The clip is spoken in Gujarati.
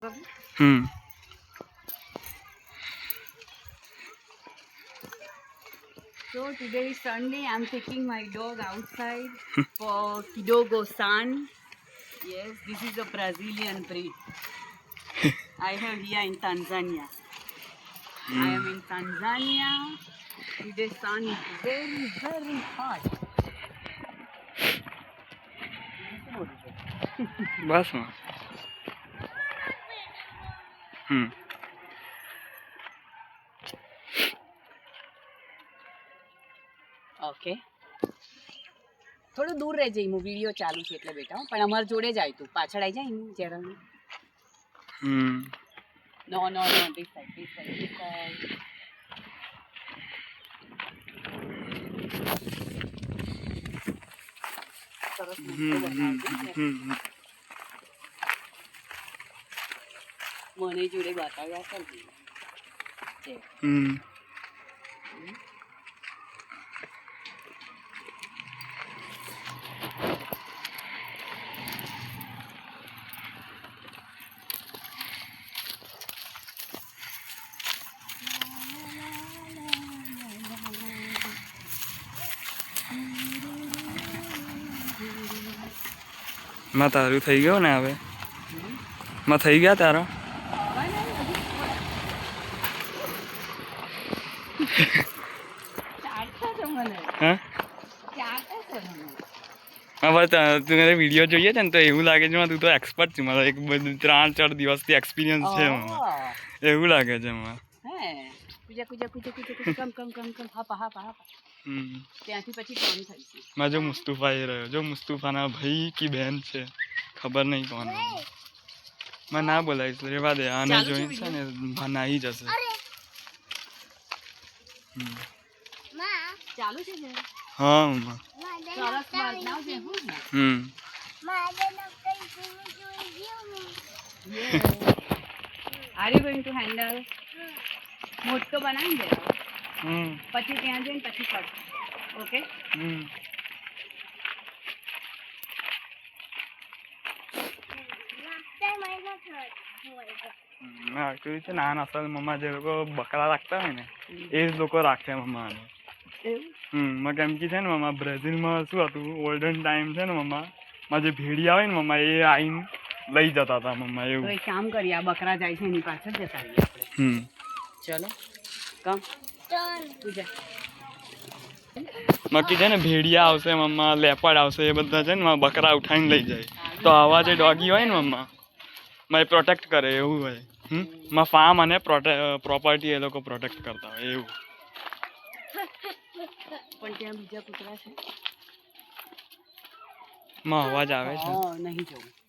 Hmm. So today is Sunday. I'm taking my dog outside for Kidogo San. Yes, this is a Brazilian breed. I have here in Tanzania. I am in Tanzania. Today sun is very, very hot. बस में ઓકે થોડું દૂર રહેજે હું વિડીયો ચાલુ છે એટલે બેટા પણ અમાર જોડે જ આવી તું પાછળ આવી જાય હું જરા નો નો નો this side. સરસ મસ્ત બનાવજો મને જોડે બતાવ્યા કરજે માં તારું થઈ ગયો ને હવે માં થઈ ગયા તારો હા હવે તું વિડીયો જોઈએ છે ને તો એવું લાગે છે તું તો એક્સપર્ટ છે મારો એક બધું 3-4 દિવસથી એક્સપિરિયન્સ છે એવું લાગે છે એમાં ત્યાંથી પછી ટર્ન થઈશું માં જો મુસ્તુફા એ રહ્યો જો મુસ્તુફાના ભાઈ કી બહેન છે ખબર નહીં કોણ मैं ना बोला इसलिए रेवा दे आने जोइन से ने बना ही जैसे ચાલુ છે ને हां मां સરસ બનાવજે હું are you going to handle મોટો બનાવી દે પછી ત્યાં જઈને પછી કર ઓકે નાના અસલ મમ્મા જે લોકો બકરા રાખતા હોય ને એ જ લોકો રાખે મમ્માને કેમ કે છે ને મમ્મા બ્રાઝિલમાં શું હતું ઓલ્ડન ટાઈમ છે ને મમ્મા જે ભેડિયા હોય ને મમ્મા એ આવીને લઈ જતા હતા મમ્મા એવું એક કામ કરીએ આ બકરા જાય છે એની પાછળ જતા રહીએ આપણે ચલો કમ બાકી છે ને ભેડિયા આવશે મમ્મા લેપડ આવશે એ બધા છે ને બકરા ઉઠાઈને લઈ જાય તો આવા જે ડોગી હોય ને મમ્મા મેં પ્રોટેક્ટ કરે એવું હોય માં ફાર્મ અને પ્રોપર્ટી એ લોકો પ્રોટેક્ટ કરતા હોય એવું પણ ત્યાં બીજા કૂતરા છે માં અવાજ આવે છે નહીં જવું